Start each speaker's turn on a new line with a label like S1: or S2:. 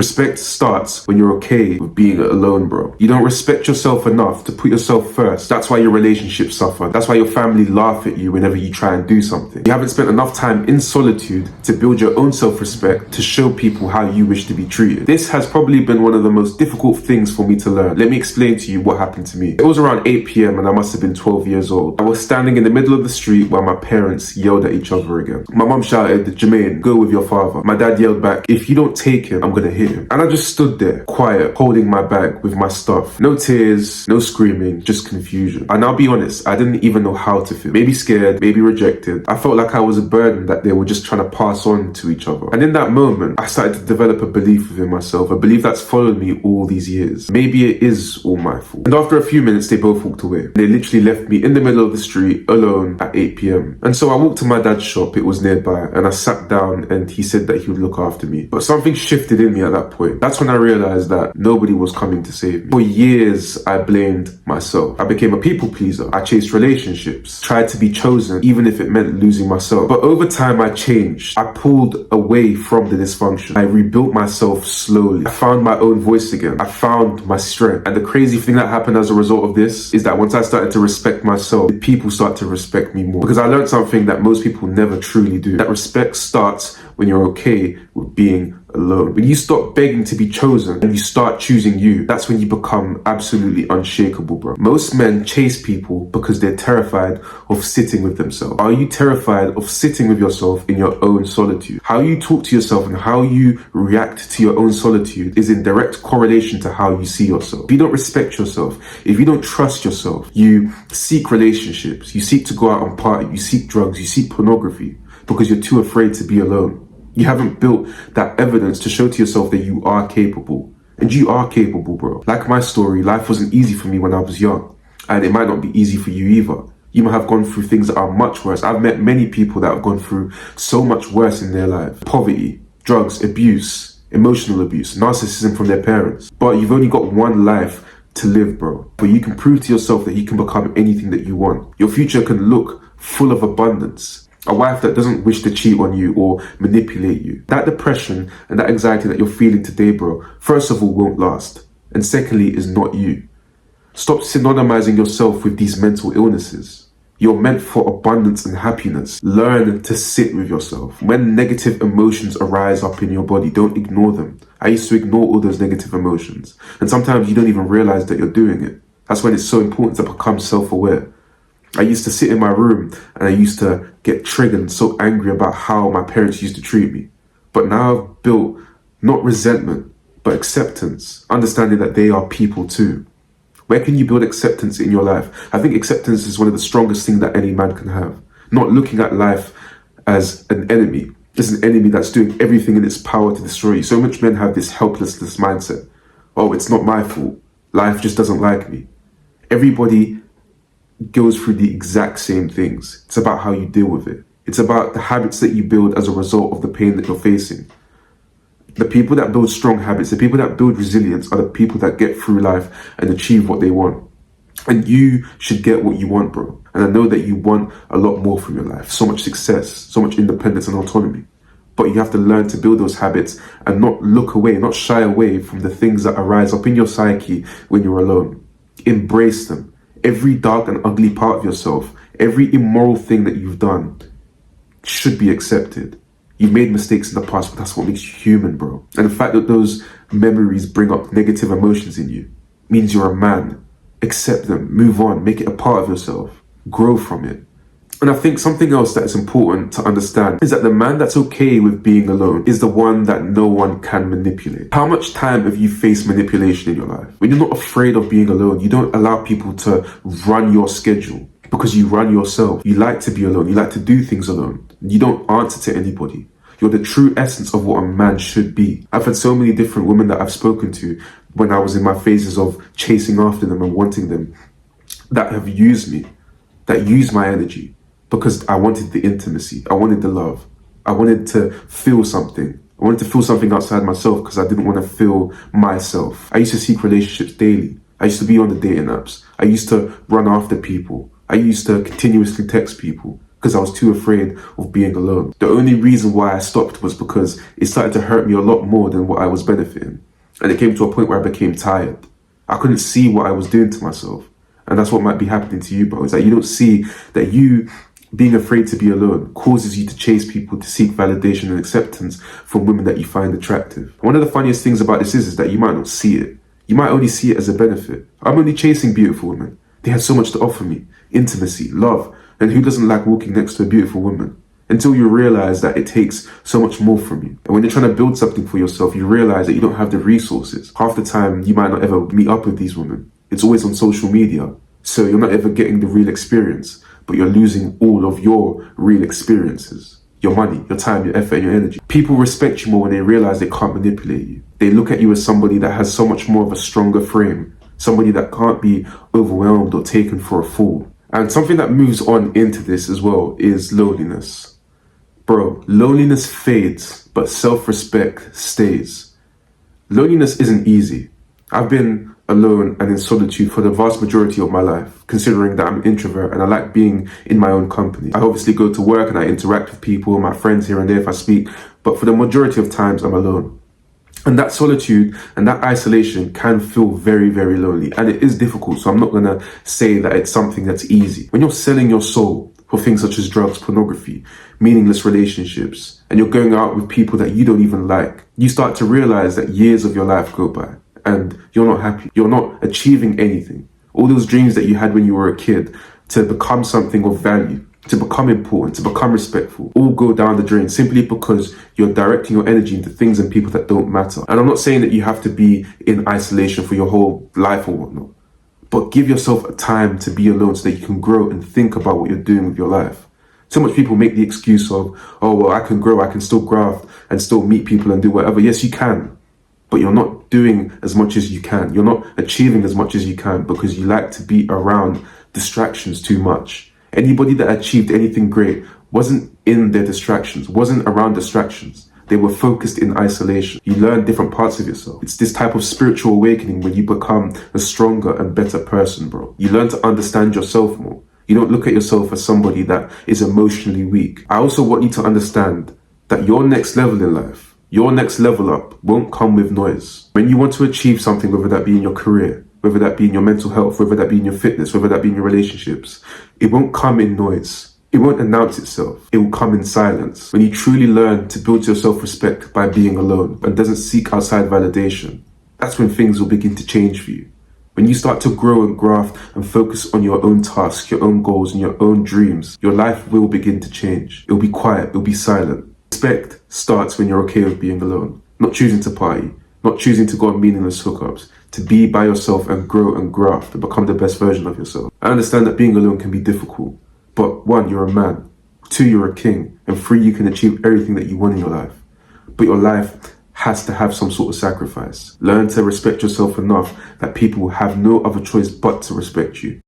S1: Respect starts when you're okay with being alone, bro. You don't respect yourself enough to put yourself first. That's why your relationships suffer. That's why your family laugh at you whenever you try and do something. You haven't spent enough time in solitude to build your own self-respect, to show people how you wish to be treated. This has probably been one of the most difficult things for me to learn. Let me explain to you what happened to me. It was around 8 p.m. and I must have been 12 years old. I was standing in the middle of the street while my parents yelled at each other again. My mom shouted, "Jermaine, go with your father." My dad yelled back, "If you don't take him, I'm gonna hit him." And I just stood there, quiet, holding my bag with my stuff. No tears, no screaming, just confusion. And I'll be honest, I didn't even know how to feel. Maybe scared, maybe rejected. I felt like I was a burden that they were just trying to pass on to each other. And in that moment, I started to develop a belief within myself, a belief that's followed me all these years. Maybe it is all my fault. And after a few minutes, they both walked away. They literally left me in the middle of the street alone at 8 p.m. And so I walked to my dad's shop, it was nearby, and I sat down and he said that he would look after me. But something shifted in me at that point. That's when I realized that nobody was coming to save me. For years, I blamed myself. I became a people pleaser. I chased relationships, tried to be chosen, even if it meant losing myself. But over time, I changed. I pulled away from the dysfunction. I rebuilt myself slowly. I found my own voice again. I found my strength. And the crazy thing that happened as a result of this is that once I started to respect myself, people start to respect me more. Because I learned something that most people never truly do. That respect starts when you're okay with being alone. When you stop begging to be chosen and you start choosing you, that's when you become absolutely unshakable, bro. Most men chase people because they're terrified of sitting with themselves. Are you terrified of sitting with yourself in your own solitude? How you talk to yourself and how you react to your own solitude is in direct correlation to how you see yourself. If you don't respect yourself, if you don't trust yourself, you seek relationships, you seek to go out and party, you seek drugs, you seek pornography because you're too afraid to be alone. You haven't built that evidence to show to yourself that you are capable. And you are capable, bro. Like my story, life wasn't easy for me when I was young. And it might not be easy for you either. You might have gone through things that are much worse. I've met many people that have gone through so much worse in their life. Poverty, drugs, abuse, emotional abuse, narcissism from their parents. But you've only got one life to live, bro. But you can prove to yourself that you can become anything that you want. Your future can look full of abundance. A wife that doesn't wish to cheat on you or manipulate you. That depression and that anxiety that you're feeling today, bro, first of all, won't last. And secondly, is not you. Stop synonymizing yourself with these mental illnesses. You're meant for abundance and happiness. Learn to sit with yourself. When negative emotions arise up in your body, don't ignore them. I used to ignore all those negative emotions. And sometimes you don't even realize that you're doing it. That's when it's so important to become self-aware. I used to sit in my room and I used to get triggered and so angry about how my parents used to treat me. But now I've built not resentment, but acceptance, understanding that they are people too. Where can you build acceptance in your life? I think acceptance is one of the strongest things that any man can have. Not looking at life as an enemy. It's an enemy that's doing everything in its power to destroy you. So much men have this helplessness mindset. Oh, it's not my fault. Life just doesn't like me. Everybody goes through the exact same things. It's about how you deal with it. It's about the habits that you build as a result of the pain that you're facing. The people that build strong habits, the people that build resilience are the people that get through life and achieve what they want. And you should get what you want, bro. And I know that you want a lot more from your life. So much success, so much independence and autonomy. But you have to learn to build those habits and not look away, not shy away from the things that arise up in your psyche when you're alone. Embrace them. Every dark and ugly part of yourself, every immoral thing that you've done should be accepted. You've made mistakes in the past, but that's what makes you human, bro. And the fact that those memories bring up negative emotions in you means you're a man. Accept them, move on, make it a part of yourself, grow from it. And I think something else that is important to understand is that the man that's okay with being alone is the one that no one can manipulate. How much time have you faced manipulation in your life? When you're not afraid of being alone, you don't allow people to run your schedule because you run yourself. You like to be alone. You like to do things alone. You don't answer to anybody. You're the true essence of what a man should be. I've had so many different women that I've spoken to when I was in my phases of chasing after them and wanting them that have used me, that used my energy. Because I wanted the intimacy, I wanted the love, I wanted to feel something. I wanted to feel something outside myself because I didn't want to feel myself. I used to seek relationships daily. I used to be on the dating apps. I used to run after people. I used to continuously text people. because I was too afraid of being alone. The only reason why I stopped was because it started to hurt me a lot more than what I was benefiting. And it came to a point where I became tired. I couldn't see what I was doing to myself. And that's what might be happening to you, bro. Is that you don't see that you being afraid to be alone causes you to chase people to seek validation and acceptance from women that you find attractive. One of the funniest things about this is that you might not see it. You might only see it as a benefit. I'm only chasing beautiful women. They have so much to offer me. Intimacy, love, and who doesn't like walking next to a beautiful woman? Until you realize that it takes so much more from you. And when you're trying to build something for yourself, you realize that you don't have the resources. Half the time, you might not ever meet up with these women. It's always on social media. So you're not ever getting the real experience, but you're losing all of your real experiences. Your money, your time, your effort, and your energy. People respect you more when they realize they can't manipulate you. They look at you as somebody that has so much more of a stronger frame. Somebody that can't be overwhelmed or taken for a fool. And something that moves on into this as well is loneliness. Bro, loneliness fades, but self-respect stays. Loneliness isn't easy. I've been alone and in solitude for the vast majority of my life, considering that I'm an introvert and I like being in my own company. I obviously go to work and I interact with people, my friends here and there if I speak, but for the majority of times I'm alone. And that solitude and that isolation can feel very, very lonely. And it is difficult, so I'm not going to say that it's something that's easy. When you're selling your soul for things such as drugs, pornography, meaningless relationships, and you're going out with people that you don't even like, you start to realize that years of your life go by and you're not happy. You're not achieving anything. All those dreams that you had when you were a kid to become something of value, to become important, to become respectful, all go down the drain simply because you're directing your energy into things and people that don't matter. And I'm not saying that you have to be in isolation for your whole life or whatnot, but give yourself a time to be alone so that you can grow and think about what you're doing with your life. So much people make the excuse of, oh, well, I can grow, I can still graft and still meet people and do whatever. Yes, you can, but you're not doing as much as you can. You're not achieving as much as you can because you like to be around distractions too much. Anybody that achieved anything great wasn't in their distractions, wasn't around distractions. They were focused in isolation. You learn different parts of yourself. It's this type of spiritual awakening when you become a stronger and better person, bro. You learn to understand yourself more. You don't look at yourself as somebody that is emotionally weak. I also want you to understand that your next level in life, your next level up won't come with noise. When you want to achieve something, whether that be in your career, whether that be in your mental health, whether that be in your fitness, whether that be in your relationships, it won't come in noise. It won't announce itself. It will come in silence. When you truly learn to build your self-respect by being alone and doesn't seek outside validation, that's when things will begin to change for you. When you start to grow and graft and focus on your own tasks, your own goals, and your own dreams, your life will begin to change. It'll be quiet. It'll be silent. Respect starts when you're okay with being alone, not choosing to party, not choosing to go on meaningless hookups, to be by yourself and grow and graft and become the best version of yourself. I understand that being alone can be difficult, but 1, you're a man, 2, you're a king, and 3, you can achieve everything that you want in your life. But your life has to have some sort of sacrifice. Learn to respect yourself enough that people will have no other choice but to respect you.